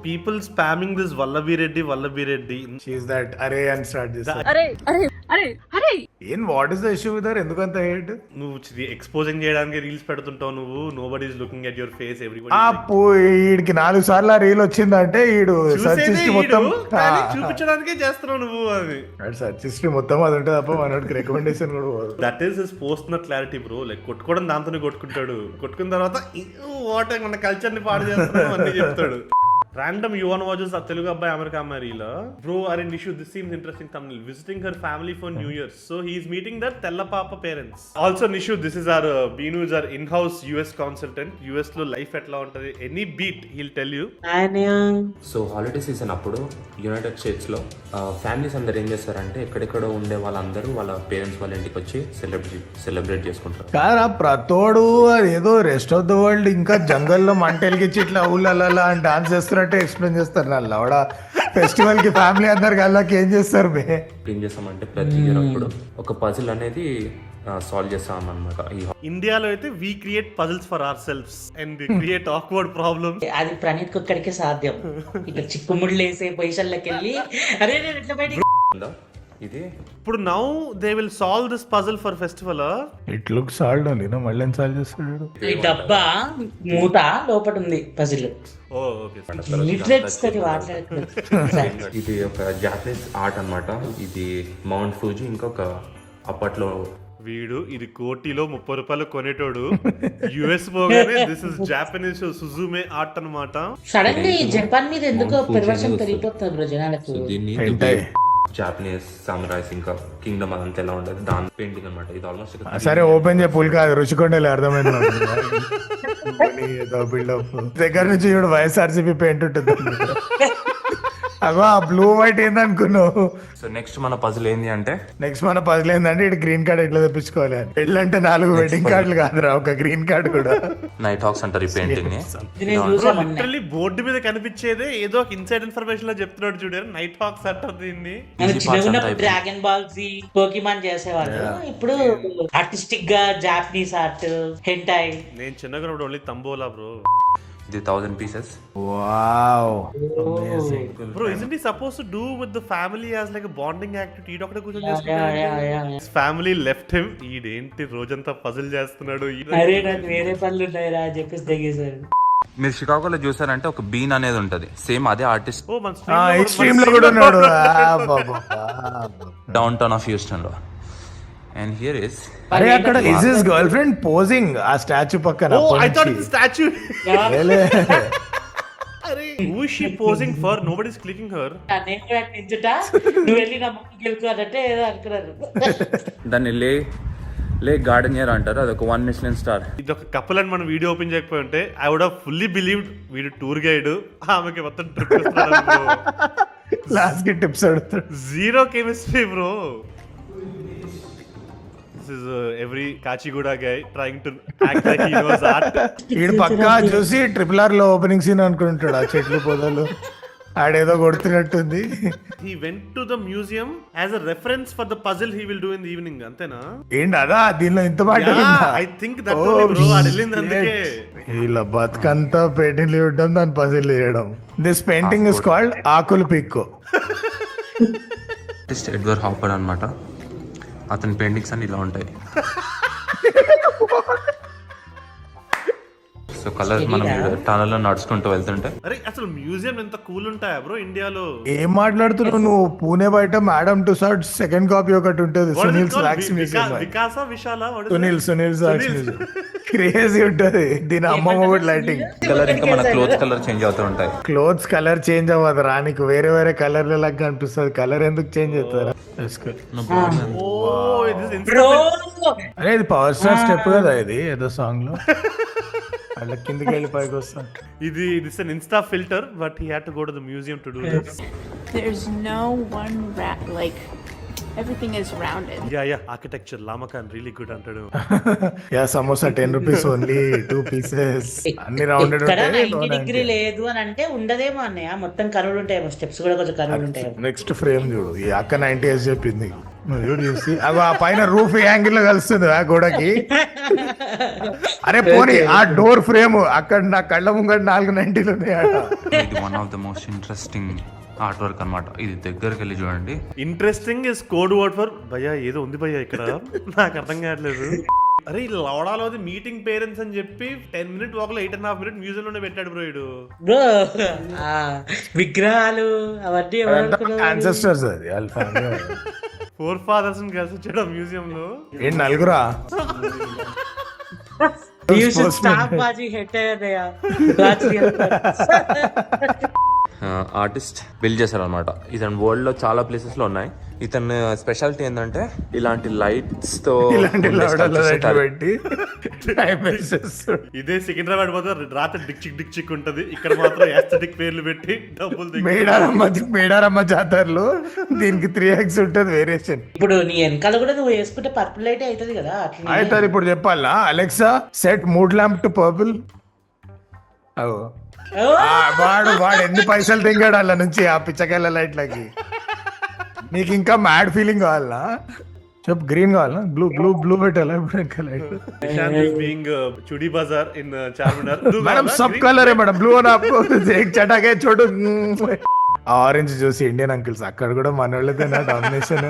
people spamming this Vallavi Reddy. She's that array and start this. అరే ఏం what is the issue with her? ఎందుకంత hate? నువ్వు exposing చేయడానికి reels పెడుతుంటావు నువ్వు. Nobody is looking at your face, everybody. ఈడికి 4 సార్లు ఆ రీల్ వచ్చిందంటే ఈడు సర్చ్ హిస్టరీ మొత్తం చూపించడానికే చేస్తున్నావు నువ్వు అని. సర్చ్ హిస్టరీ మొత్తం అది ఉంటుంది తప్ప మనోడికి రికమెండేషన్ కూడా పోదు. That is his postal clarity bro. Like కొట్టుకోవడం దాంతోనే కొట్టుకుంటాడు. కొట్టుకున్న తర్వాత వాట్ మన కల్చర్ ని పాడు చేస్తున్నాం అన్ని చెప్తాడు. Random Yuvan watches a Telugu abbai America Marila. Bro, are in issue. This seems interesting thumbnail. Visiting her family for New Year. So he is meeting their Tella Papa parents. Also Nishu, this is our Beenu is our in-house US consultant. US lo life etla untadi. Any beat he'll tell you. So holiday season అప్పుడు United states లో families అందరు ఏం చేస్తారంటే ఎక్కడెక్కడో ఉండే వాళ్ళందరూ వాళ్ళ parents వాళ్ళ ఇంటికి వచ్చి సెలబ్రేట్ చేసుకుంటారు. కారా ప్రతోడు ఏదో రెస్ట్ ఆఫ్ ద వరల్డ్ ఇంకా జంగల్లో మంటెలిగిచ్చి ఇట్లా ఊళ్ళలా అని డాన్స్ చేస్తున్నట్టే ఎక్స్ప్లెయిన్ చేస్తారు. నల్ల ఆవిడ ఫెస్టివల్ కి ఫ్యామిలీ అందరికి వెళ్ళాక ఏం చేస్తారు? ఏం చేస్తామంటే ప్రతి ఇయర్ అప్పుడు ఒక పజిల్ అనేది సాల్వ్ చేస్తాం అనమాట. ఇండియాలో అయితే we create puzzles for ourselves and we create awkward problems. అది ప్రణీత్ ఒక్కడికే సాధ్యం. ఇట్లా చిక్కుముళ్ళు వేసే పొజిషన్లోకి వెళ్ళి అరే నేను ఇట్లా బయటికి ఇది ఇప్పుడు now they will solve this puzzle for festival. It look solve అండి, మళ్ళీ సాల్వ్ చేస్తాడు. ఈ డబ్బా మూత లోపల ఉంది పజిల్. ఓ ఓకే. లిటరేట్స్ తోటి మాట్లాడుతున్నారు. ఇది ఒక జాపనీస్ ఆర్ట్ అన్నమాట. ఇది మౌంట్ ఫూజీ. ఇంకొక అప్పట్లో వీడు ఇది కోటిలో 30 రూపాయలు కొనేటోడు. యుఎస్ పోగానే దిస్ ఇస్ జాపనీస్ సుజుమే ఆర్ట్ అన్నమాట. సడన్ గా ఈ జపాన్ మీద ఎందుకో పెర్వర్షన్ పెరిగిపోతుంది బ్రో జనాలకు. దీన్ని జాపనీస్ సామురాయ్స్ ఇంకా కింగ్డమ్ అదంతా ఎలా ఉండదు దాని పెయింటింగ్ అనమాట. ఇది ఆల్మోస్ట్ సరే ఓపెన్ చేయ పుల్ కాదు రుచికొండలే అర్థమైంది. బిల్డప్ దగ్గర నుంచి చూడు వైఎస్ఆర్సీపీ పెయింట్ ఉంటుంది. అగో ఆ బ్లూ వైట్ ఏందనుకున్నావు. సో నెక్స్ట్ మన పజిల్ ఏంది అంటే ఇటు గ్రీన్ కార్డ్ ఎట్లా తెప్పించుకోవాలి. పెళ్ళంటే 4 వెడ్డింగ్ కార్డులు కాదురా, ఒక గ్రీన్ కార్డ్ కూడా. నైట్ హాక్స్ అంటారు ఈ పెయింటింగ్ ని. లిటరల్లీ బోర్డు మీద కనిపించేదే ఏదో ఒక ఇన్సైడ్ ఇన్ఫర్మేషన్ లో చెప్తున్నాడు చూడారు. నైట్ హాక్స్ అంటారు దీన్ని. డ్రాగన్ బాల్ జీ పోకీమాన్ చేసేవాళ్ళు. ఇప్పుడు ఆర్టిస్టిక్ గా జాపనీస్ ఆర్ట్ హెంటాయ్. నేను చిన్నగా ఓన్లీ తంబోలా బ్రో. ఇది 1000 pieces. Wow Bro, isn't he supposed to do with the family as like a bonding activity? ఈడొక్కడే కూర్చొని చేసుకుంటాడు. His family left him. ఈడేంటి రోజంతా పజిల్ చేస్తున్నాడు. అరే నాకు వేరే పనులు ఉన్నాయిరా అని చెప్పేసి తెగేశారు. మీరు షికాగోలో చూసారంటే ఒక బీన్ అనేది ఉంటది. సేమ్ అదే ఆర్టిస్ట్ ఓ మన స్ట్రీమ్ లో కూడా ఉన్నాడు. డౌన్ టౌన్ ఆఫ్ హ్యూస్టన్ లో. అండ్ హియర్ ఇస్ అరే అక్కడ is his girl friend posing ఆ స్టాచ్యూ పక్కన. Oh, I thought it's a statue. అరే who is she posing for? Nobody's clicking her. నేను కూడా నించుట నువ్వు వెళ్ళి నా ముక్కు గెలుకున్నట్టే ఏదో అనుకున్నారు. దాన్ని లే గార్డెనియర్ అంటారు. అదొక 1 Michelin స్టార్. ఇది ఒక కపుల్ అని మనం వీడియో ఓపెన్ చేయకపోయి ఉంటే I would have fully believed వీడు టూర్ గైడ్ ఆమెకి మొత్తం ట్రిప్ ఇస్తున్నాడు. లాస్ట్ కి టిప్స్ అడుగుతాడు. Zero chemistry bro. This is every Kachiguda guy trying to act like he knows art. వీడు పక్కా చూసి RRR లో ఓపెనింగ్ సీన్ అనుకుంటాడు. ఆ చెట్లు పొదలు ఆడేదో కొడుతున్నట్టుంది. He went to the museum as a reference for the puzzle he will do in the evening. అంతేనా? ఏంటి అదా దీనిలో ఇంత మాట? I think that only bro అడిలింది అందుకే. ఇలా బతుకంతా పెయింటింగ్ ఇవ్వడం దాని పజిల్ వేయడం. దిస్ పెయింటింగ్ ఇస్ కాల్డ్ ఆకులు పిక్కో. ఆర్టిస్ట్ ఎడ్వర్డ్ హాపర్ అన్నమాట. అతని పెయింటింగ్స్ అన్ని ఇలా ఉంటాయి. సో కలర్స్ మనం టనల్ లో నడుచుకుంటూ వెళ్తుంటే అరే అసలు మ్యూజియం ఎంత కూల్ ఉంటాయా బ్రో ఇండియాలో. ఏం మాట్లాడుతున్నావు నువ్వు? పూణే బయట Madame Tussauds second copy ఒకటి ఉంటుంది. సునీల్ సాక్స్ మ్యూజియం. వికాస విశాల సునీల్ సాక్స్ మ్యూజియం క్రేజీ ఉంటది. దీని అమ్మమ్మ కూడా లైటింగ్ కలర్ ఇంకా మన క్లోత్ కలర్ చేంజ్ అవుతూ ఉంటాయి. క్లోత్స్ కలర్ చేంజ్ అవ్వదు రా, నీకు వేరే కలర్ లాగా కనిపిస్తుంది. కలర్ ఎందుకు చేంజ్ అవుతారా? అరే ఇది పవర్ స్టార్ స్టెప్ కదా, ఇది ఏదో సాంగ్ లో అలా కిందకి వెళ్ళి పైకి వస్తాం. ఇది this an Insta filter but he had to go to the museum to do this. There's no one like everything is rounded. Yeah, architecture Lamakan really good అంటాడు. Yeah samosa 10 rupees only 2 pieces అన్ని rounded ఉంటాయి. 90 degree లేదు అని అంటే ఉండదేమో అన్నయ్య. మొత్తం curved ఉంటాయేమో, స్టెప్స్ కూడా కొంచెం కర్వ్డ్ ఉంటాయేమో. నెక్స్ట్ ఫ్రేమ్ చూడు, ఈ అక్క 90 చెప్పింది. నువ్వు చూడు చూసి అవి ఆ పైన రూఫ్ యాంగిల్ లో కలుస్తుంది ఆ గోడకి. అరే పోనీ ఆ డోర్ ఫ్రేమ్ అక్కడ నా కళ్ళ ముంగట 490 ఉన్నాయట. ఇది one of the most interesting art work అనమాట. ఇది దగ్గరికి వెళ్ళి చూడండి. Interesting is code word for భయ్యా ఏదో ఉంది భయ్యా ఇక్కడ నాకు అర్థం కావట్లేదు. అరే ఈ లవడాలో మీటింగ్ పేరెంట్స్ అని చెప్పి 10 minute వాక్ లో 8.5 minute మ్యూజియం లోనే పెట్టాడు బ్రో ఇడు. బ్రో విగ్రహాలు అవన్నీ యాన్సెస్టర్స్ అది వాళ్ళ ఫ్యామిలీ. 4 fathers ని కలిసి వచ్చాడు మ్యూజియం లో. ఏంటి నలుగురా? స్టాప్ బాజీ హెడ్ అయ్యా. ఆర్టిస్ట్ బిల్డ్ చేశారు అనమాట. ఇతని వరల్డ్ లో చాలా ప్లేసెస్ లో ఉన్నాయి. ఇతని స్పెషాలిటీ ఏంటంటే ఇలాంటి లైట్స్ తో ఇదే సికింద్రాబాద్ పోతే రాత్రి డిక్ చిక్ ఉంటది. ఇక్కడ మాత్రం యాస్థెటిక్ పేర్లు పెట్టి డబ్బులు మేడారమ్మ జాతరలో దీనికి 3x ఉంటది వేరియేషన్. ఇప్పుడు నీ వెనకాల కూడా నువ్వు వేసుకుంటే పర్పుల్ లైట్ అవుతుంది కదా అట్లా. అయితే ఇప్పుడు చెప్పాలా Alexa set mood lamp to purple. వాడు ఎన్ని పైసలు తింగాడు అలా నుంచి ఆ పిచ్చకాయల లైట్లకి. నీకు ఇంకా మ్యాడ్ ఫీలింగ్ కావాలా చెప్పు? గ్రీన్ కావాలా? బ్లూ బ్లూ బ్లూ పెట్టాలా? ఇప్పుడు light Chudi Bazaar in Charminar madam सब कलर है मैडम ब्लू और आपको एक चटाक है छोटू. ఆరెంజ్ చూసి ఇండియన్ అంకిల్స్ అక్కడ కూడా మన వాళ్ళదేనా డామినేషన్.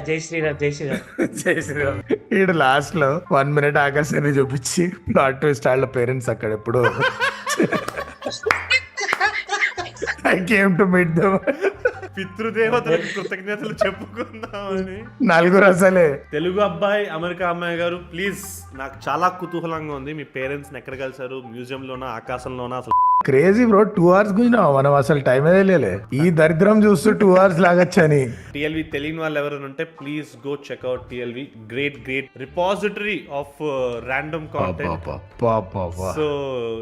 జై శ్రీరామ్ జై శ్రీరామ్ జై శ్రీరామ్. ఈడు లాస్ట్ లో 1 minute ఆకాశాన్ని చూపించి ప్లాట్ ట్విస్ట్ వాళ్ళ పేరెంట్స్ అక్కడ ఎప్పుడు I came to meet them. పితృదేవతలకు కృతజ్ఞతలు చెప్పుకుందామని నలుగురు అసలే. తెలుగు అబ్బాయి అమెరికా అమ్మాయి గారు ప్లీజ్, నాకు చాలా కుతూహలంగా ఉంది. మీ పేరెంట్స్ ఎక్కడ కలిసారు? మ్యూజియం లోనా, ఆకాశంలోనా? అసలు క్రేజీ బ్రో. 2 hours గుంజినా మనం అసలు టైం లేలే. ఈ దరిద్రం చూస్తూ 2 hours లాగచ్చని. టిఎల్వి తెలియని వాళ్ళు ఎవరైనా ఉంటే please go check out TLV. Great repository of random content. So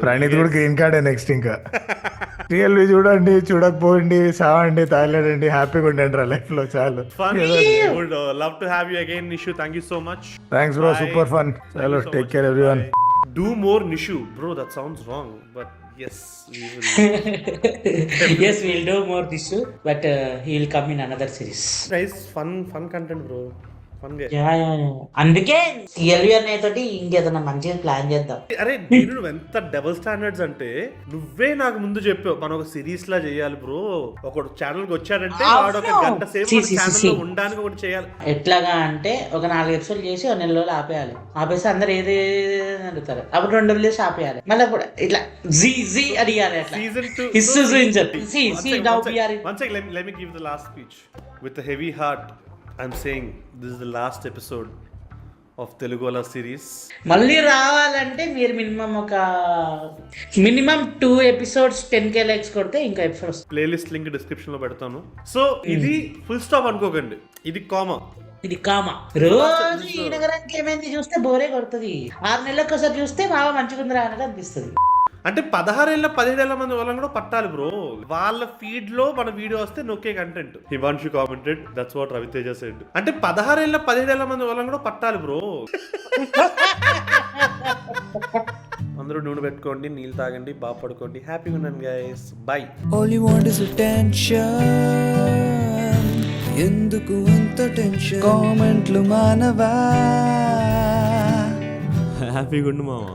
Praneeth కూడా గ్రీన్ కార్డే నెక్స్ట్. ఇంకా టిఎల్వి చూడండి, చూడకపోండి, సావండి, తాగలేడండి, హ్యాపీగా ఉండండి లైఫ్ లో. చాలు. Would love to have you again Nishu. Thank you so much. Thanks bro, super fun. చలో take care everyone. Do more Nishu. Bro, that sounds wrong, but yes, we will. Yes, we'll do more Nishu, but he will come in another series. Guys, fun content, bro. Fun guy. Yeah. అందుకే TLV అనేతోటి ఇంకేదైనా మంచిగా plan చేద్దాం. అరే నేను ఎంత double standards అంటే నువ్వే నాకు ముందు చెప్పావు మనం ఒక సిరీస్ లా చేయాలి బ్రో. ఒకడు ఛానల్ కి వచ్చాడంటే వాడు ఒక గంట సేపు ఛానల్ లో ఉండడానికి ఒకటి చేయాలి. ఎట్లాగా అంటే ఒక 4 episodes చేసి 1 నెల రోజులు ఆపేయాలి. ఆపేసి అందరు ఏది అడుగుతారు. అప్పుడు 2 వదిలేసి ఆపేయాలి. మళ్ళీ కూడా ఇట్లా జీ అడిగాలి. సీజన్ 2 హిస్సు చూపించారు. One second, let me give the last speech with a heavy heart. I'm saying this is the last episode of Telugola series. మళ్ళీ రావాలంటే మీరు మినిమం 2 episodes 10K likes కొడితే ఇంకా ఎపిసోడ్స్. ప్లేలిస్ట్ లింక్ డిస్క్రిప్షన్ లో పెడతాను. So ఇది full stop అనుకోకండి, ఇది కామా. ఇది కామా. రోజు ఈ నగరానికి ఏమైంది చూస్తే బోరే కొడుతుంది. 6 నెలలకు ఒకసారి చూస్తే బాగా మంచిగా ఉందిరా అనేది అనిపిస్తుంది. అంటే 16 ఏళ్ళ 17 ఏళ్ళ మంది వాళ్ళని కూడా పట్టాలి బ్రో. వాళ్ళ ఫీడ్ లో మన వీడియో వస్తే నొక్కే content. Himanshu commented, that's what Raviteja said. అంటే 16 ఏళ్ళ 17 ఏళ్ళ మంది వాళ్ళని కూడా పట్టాలి బ్రో. అందరూ నూనె పెట్టుకోండి, నీళ్ళు తాగండి, బాగా పడుకోండి, హ్యాపీగా ఉండండి guys. By. All you want is attention. ఎందుకు అంత టెన్షన్? కామెంట్లు మానవా. హ్యాపీగా ఉండు మావా.